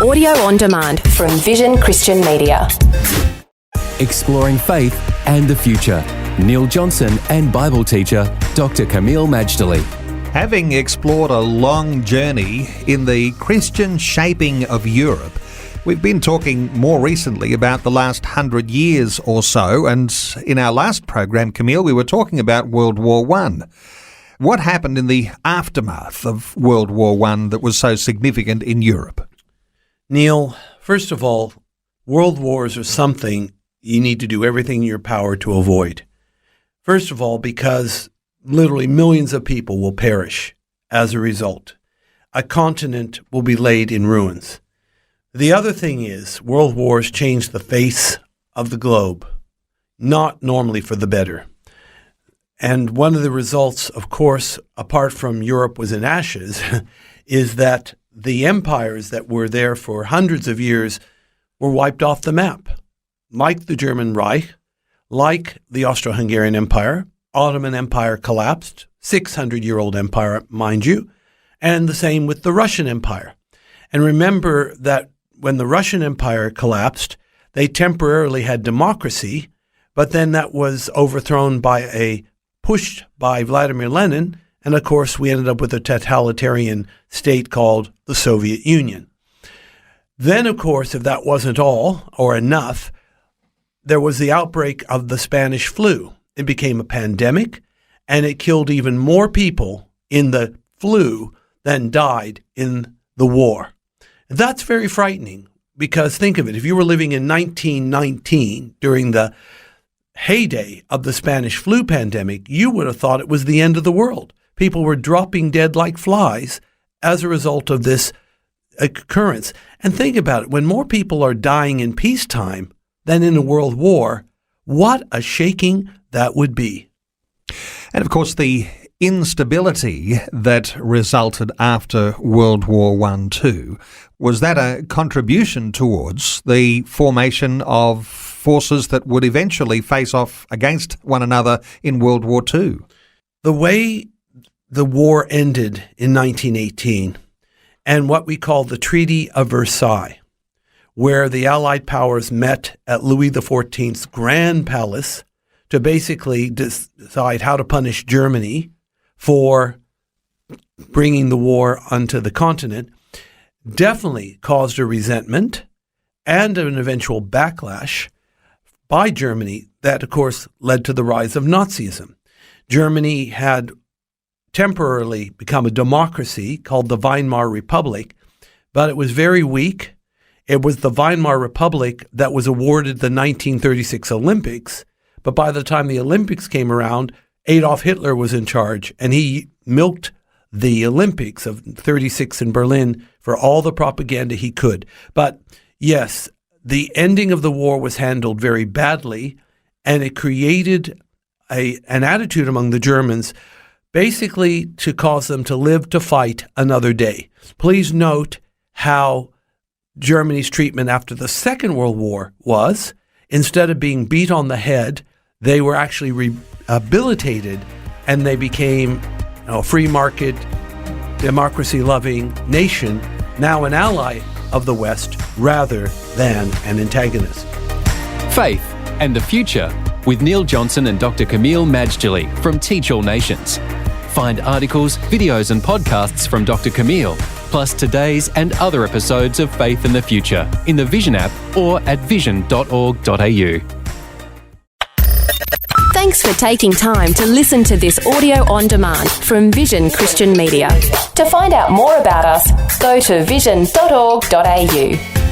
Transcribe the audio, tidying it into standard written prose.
Audio on demand from Vision Christian Media. Exploring faith and the future. Neil Johnson and Bible teacher Dr. Kameel Majdali. Having explored a long journey in the Christian shaping of Europe, we've been talking more recently about the last 100 years or so, and in our last program, Kameel, we were talking about World War I. What happened in the aftermath of World War I that was so significant in Europe? Neil, first of all, world wars are something you need to do everything in your power to avoid. First of all, because literally millions of people will perish as a result. A continent will be laid in ruins. The other thing is, world wars change the face of the globe, not normally for the better. And one of the results, of course, apart from Europe was in ashes, is that the empires that were there for hundreds of years were wiped off the map, like the German Reich, like the Austro-Hungarian Empire. Ottoman Empire collapsed, 600-year-old empire, mind you, and the same with the Russian Empire. And remember that when the Russian Empire collapsed, they temporarily had democracy, but then that was overthrown pushed by Vladimir Lenin, and of course we ended up with a totalitarian state called the Soviet Union. Then, of course, if that wasn't all or enough, there was the outbreak of the Spanish flu. It became a pandemic, and it killed even more people in the flu than died in the war. That's very frightening, because think of it. If you were living in 1919 during the heyday of the Spanish flu pandemic, you would have thought it was the end of the world. People were dropping dead like flies as a result of this occurrence. And think about it. When more people are dying in peacetime than in a world war, what a shaking that would be. And of course, the instability that resulted after World War I too, was that a contribution towards the formation of forces that would eventually face off against one another in World War II? The way the war ended in 1918 and what we call the Treaty of Versailles, where the Allied powers met at Louis XIV's Grand Palace to basically decide how to punish Germany for bringing the war onto the continent, definitely caused a resentment and an eventual backlash by Germany that, of course, led to the rise of Nazism. Germany had temporarily become a democracy called the Weimar Republic, but it was very weak. It was the Weimar Republic that was awarded the 1936 Olympics, but by the time the Olympics came around, Adolf Hitler was in charge, and he milked the Olympics of 36 in Berlin for all the propaganda he could. But yes, the ending of the war was handled very badly, and it created an attitude among the Germans basically to cause them to live to fight another day. Please note how Germany's treatment after the Second World War was. Instead of being beat on the head, they were actually rehabilitated, and they became a free market, democracy-loving nation, now an ally of the West rather than an antagonist. Faith and the Future with Neil Johnson and Dr. Kameel Majdali from Teach All Nations. Find articles, videos and podcasts from Dr. Kameel, plus today's and other episodes of Faith and the Future in the Vision app or at vision.org.au. Thanks for taking time to listen to this audio on demand from Vision Christian Media. To find out more about us, go to vision.org.au.